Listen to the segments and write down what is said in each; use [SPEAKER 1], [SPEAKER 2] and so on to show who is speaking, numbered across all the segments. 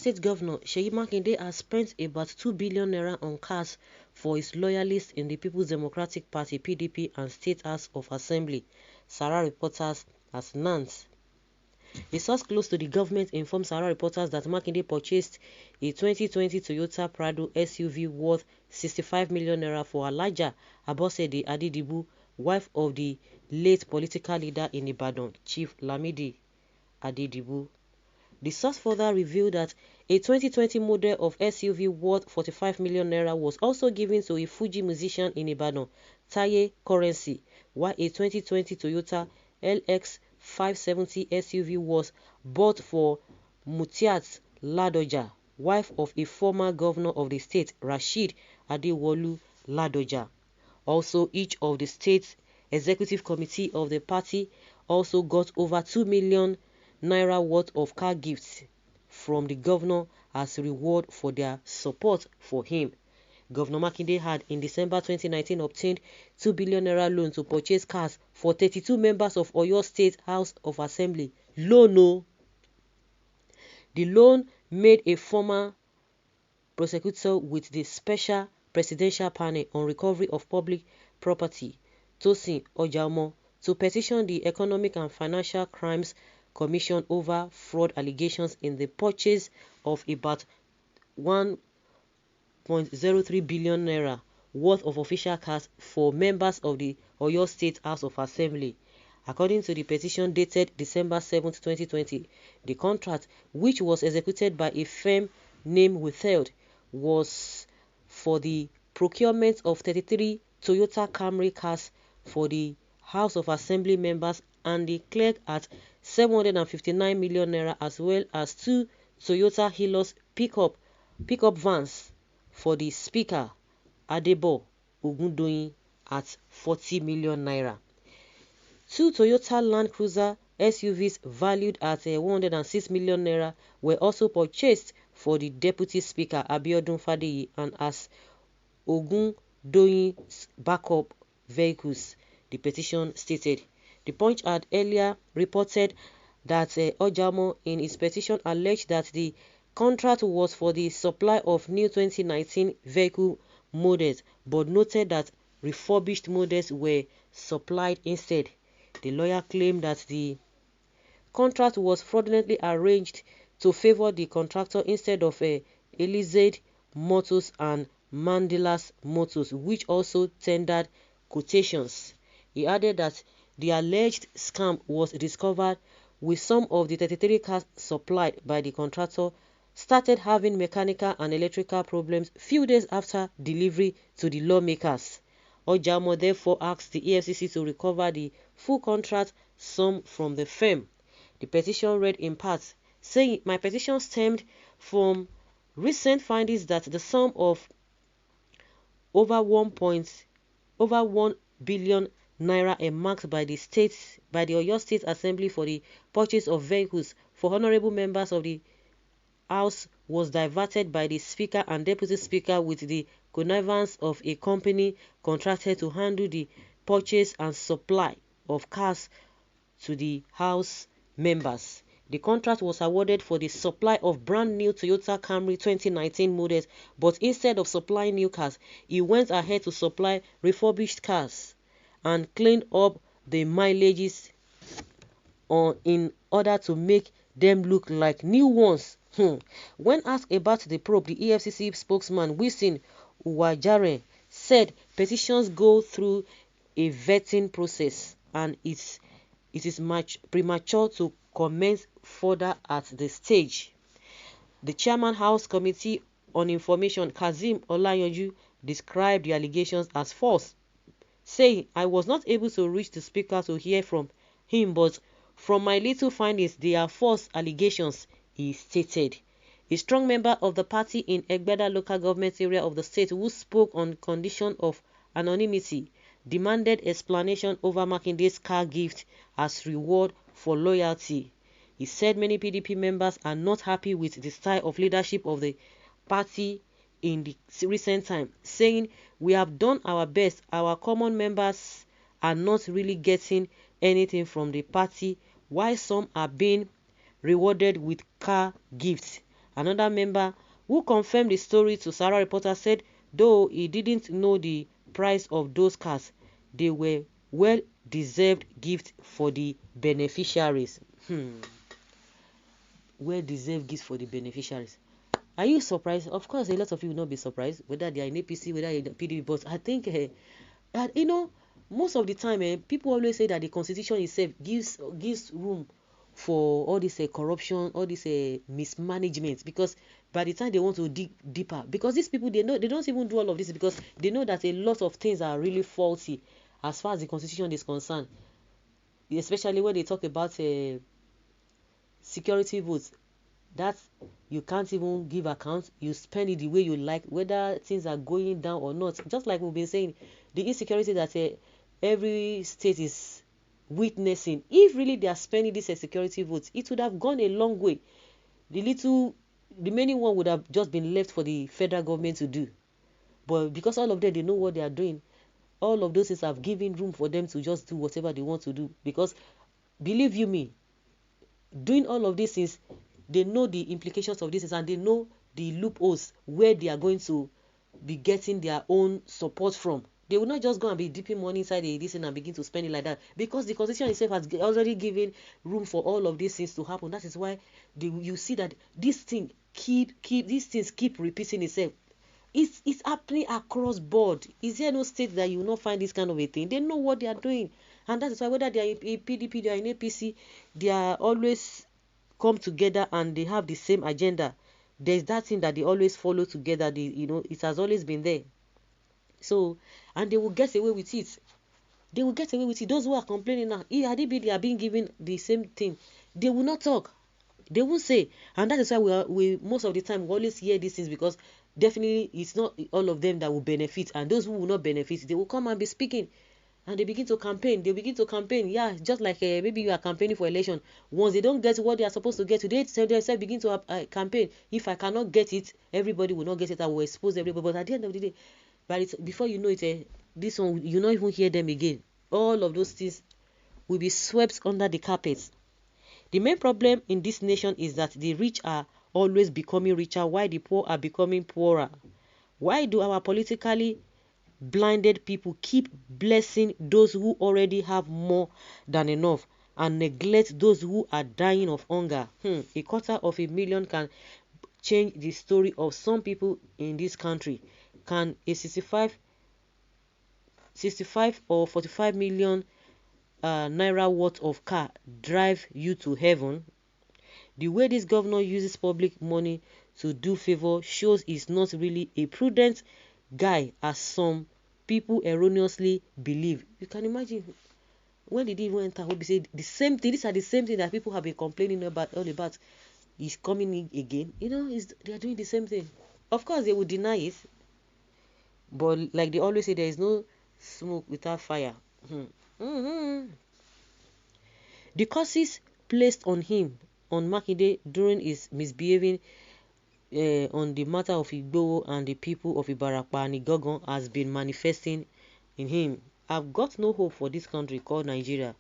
[SPEAKER 1] State Governor Seyi Makinde has spent about 2 billion naira on cars for his loyalists in the People's Democratic Party (PDP) and State House of Assembly, Sahara reporters has announced. A source close to the government informed Sahara reporters that Makinde purchased a 2020 Toyota Prado SUV worth 65 million naira for Alhaja Abosede Adedibu, wife of the late political leader in Ibadan, Chief Lamidi Adedibu. The source further revealed that a 2020 model of SUV worth 45 million naira was also given to a Fuji musician in Ibadan, Taye Currency, while a 2020 Toyota LX 570 SUV was bought for Mutiat Ladoja, wife of a former governor of the state, Rashid Adewolu Ladoja. Also, each of the state's executive committee of the party also got over 2 million naira worth of car gifts from the governor as reward for their support for him. Governor Makinde had in December 2019 obtained 2 billion naira loan to purchase cars for 32 members of Oyo State House of Assembly. The loan made a former prosecutor with the Special Presidential Panel on Recovery of Public Property, Tosin Ojamo, to petition the Economic and Financial Crimes Commission over fraud allegations in the purchase of about 1.03 billion naira worth of official cars for members of the Oyo State House of Assembly. According to the petition dated December 7, 2020, the contract, which was executed by a firm named Withheld, was for the procurement of 33 Toyota Camry cars for the House of Assembly members and declared at 759 million naira, as well as 2 Toyota Hilux pickup vans for the Speaker, Adebo Ogundoyin, at 40 million naira. 2 Toyota Land Cruiser SUVs valued at 106 million naira were also purchased for the Deputy Speaker, Abiodun Fadeyi, and as Ogundoyin's backup vehicles, the petition stated. The Punch had earlier reported that Ojamo in his petition alleged that the contract was for the supply of new 2019 vehicle models, but noted that refurbished models were supplied instead. The lawyer claimed that the contract was fraudulently arranged to favor the contractor instead of Elizade Motors and Mandelas Motors, which also tendered quotations. He added that the alleged scam was discovered with some of the 33 cars supplied by the contractor started having mechanical and electrical problems few days after delivery to the lawmakers. Ojamo therefore asked the EFCC to recover the full contract sum from the firm. The petition read in part, saying, "My petition stemmed from recent findings that the sum of over 1 billion naira earmarked by the Oyo State Assembly for the purchase of vehicles for honorable members of the House was diverted by the Speaker and Deputy Speaker with the connivance of a company contracted to handle the purchase and supply of cars to the House members. The contract was awarded for the supply of brand new Toyota Camry 2019 models, but instead of supplying new cars, he went ahead to supply refurbished cars and cleaned up the mileages in order to make them look like new ones." When asked about the probe, the EFCC spokesman Wilson Uwajare said petitions go through a vetting process and it is much premature to comment further at this stage. The Chairman House Committee on Information, Kazeem Olayanju, described the allegations as false, saying, "I was not able to reach the Speaker to hear from him, but from my little findings, they are false allegations," he stated. A strong member of the party in Egbeda local government area of the state, who spoke on condition of anonymity, demanded explanation over Makinde's car gift as reward for loyalty. He said many PDP members are not happy with the style of leadership of the party in the recent time, saying, "We have done our best. Our common members are not really getting anything from the party, while some are being rewarded with car gifts. Another member who confirmed the story to Sarah Reporter said though he didn't know the price of those cars, they were well-deserved gifts for the beneficiaries. Well-deserved gifts for the beneficiaries. Are you surprised? Of course, a lot of you will not be surprised, whether they are in APC, whether in PDP, but I think, most of the time, people always say that the constitution itself gives room for all this corruption, all this mismanagement, because by the time they want to dig deeper, because these people, they know they don't even do all of this because they know that a lot of things are really faulty as far as the constitution is concerned, especially when they talk about security votes. That you can't even give account, you spend it the way you like, whether things are going down or not. Just like we've been saying, the insecurity that every state is witnessing, if really they are spending this security votes, it would have gone a long way. The remaining one would have just been left for the federal government to do. But because all of them, they know what they are doing, all of those things have given room for them to just do whatever they want to do. Because believe you me, doing all of these things, they know the implications of this and they know the loopholes where they are going to be getting their own support from. They will not just go and be dipping money inside this and begin to spend it like that, because the constitution itself has already given room for all of these things to happen. That is why you see that these things keep repeating itself. It's happening across board. Is there no state that you will not find this kind of a thing? They know what they are doing, and that is why whether they are in PDP, they are in APC, they are always come together and they have the same agenda. There's that thing that they always follow together. It has always been there. So, and they will get away with it. They will get away with it. Those who are complaining now, they are being given the same thing. They will not talk. They won't say. And that is why we most of the time we always hear these things, because definitely it's not all of them that will benefit, and those who will not benefit, they will come and be speaking. And they begin to campaign. Yeah, just like maybe you are campaigning for election. Once they don't get what they are supposed to get, they begin to campaign. If I cannot get it, everybody will not get it. I will expose everybody. But at the end of the day, before you know it, this one, you not even hear them again. All of those things will be swept under the carpet. The main problem in this nation is that the rich are always becoming richer while the poor are becoming poorer. Why do our politically blinded people keep blessing those who already have more than enough and neglect those who are dying of hunger? 250,000 can change the story of some people in this country. Can a 65 or 45 million naira worth of car drive you to heaven? The way this governor uses public money to do favor shows he's not really a prudent guy, as some people erroneously believe. You can imagine, when did he even enter? We'll be saying the same thing. These are the same thing that people have been complaining about all about. He's coming in again. They are doing the same thing. Of course, they will deny it, but like they always say, there is no smoke without fire. The curses placed on him, on Makinde, during his misbehaving on the matter of Igboho and the people of Ibarapa and Igogon has been manifesting in him. I've got no hope for this country called Nigeria.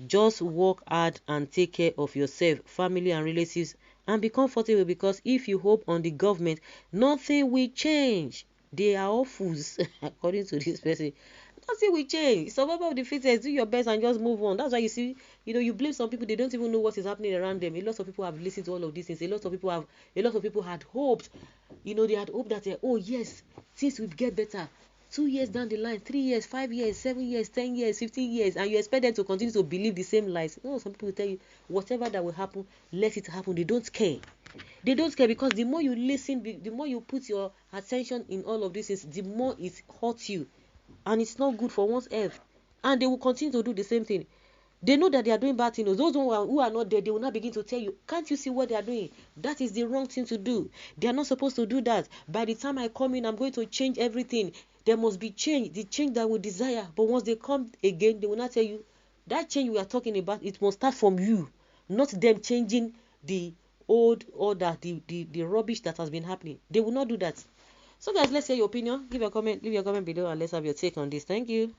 [SPEAKER 1] Just work hard and take care of yourself, family and relatives, and be comfortable, because if you hope on the government, nothing will change. They are all fools, according to this person. Nothing will change. Survival of the fittest. Do your best and just move on. That's why you see, you blame some people. They don't even know what is happening around them. A lot of people have listened to all of these things. A lot of people had hoped. They had hoped that oh yes, things will get better. 2 years down the line, 3 years, 5 years, 7 years, 10 years, 15 years, and you expect them to continue to believe the same lies. No, some people will tell you whatever that will happen, let it happen. They don't care. They don't care, because the more you listen, the more you put your attention in all of these things, the more it hurts you. And it's not good for one's health. And they will continue to do the same thing. They know that they are doing bad things. Those who are not there, they will not begin to tell you, can't you see what they are doing? That is the wrong thing to do. They are not supposed to do that. By the time I come in, I'm going to change everything. There must be change, the change that we desire. But once they come again, they will not tell you, that change we are talking about, it must start from you, not them changing the old order, the rubbish that has been happening. They will not do that. So guys, let's hear your opinion. Leave your comment below and let's have your take on this. Thank you.